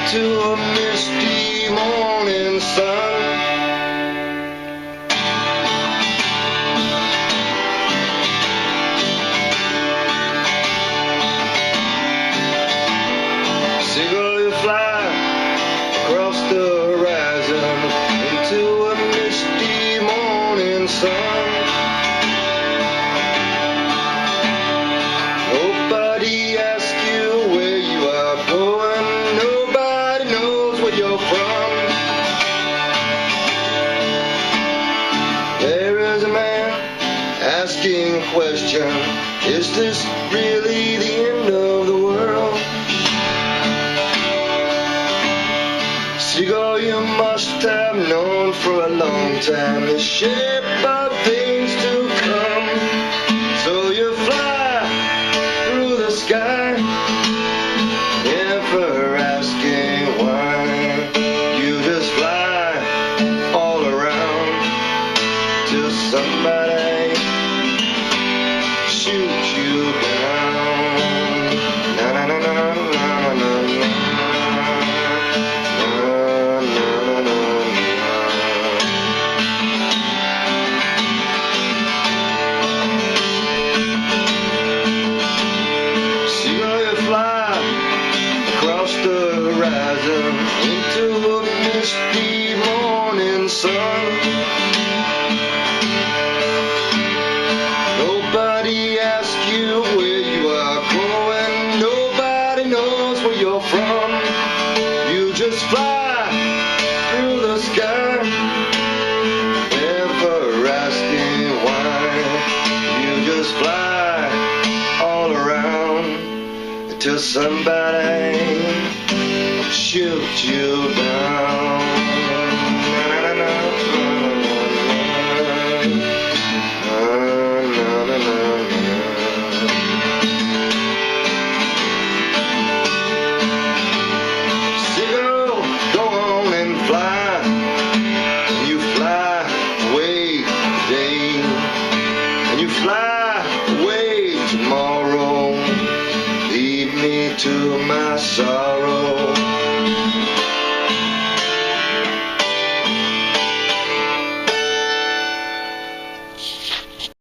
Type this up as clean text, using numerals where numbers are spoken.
into a misty morning sun. Seagull, you fly across the horizon into a misty morning sun. Nobody asks you where you are going, nobody knows where you're from. There is a man asking a question, is this really the end of the world? Seagull, you must have known for a long time the shape of things to come. So you fly through the sky, never asking why. You just fly all around till somebody shoots you down. Na na na na na na na. Across the horizon into a misty morning sun. Nobody asks you where you are going, nobody knows where you're from. You just fly through the sky, never asking why. You just fly all around till somebody shoots you down. Na, na, na, na, na, na, na, na. Seagull, go on and fly. You fly away today, and you fly away tomorrow. Leave me to my sorrow.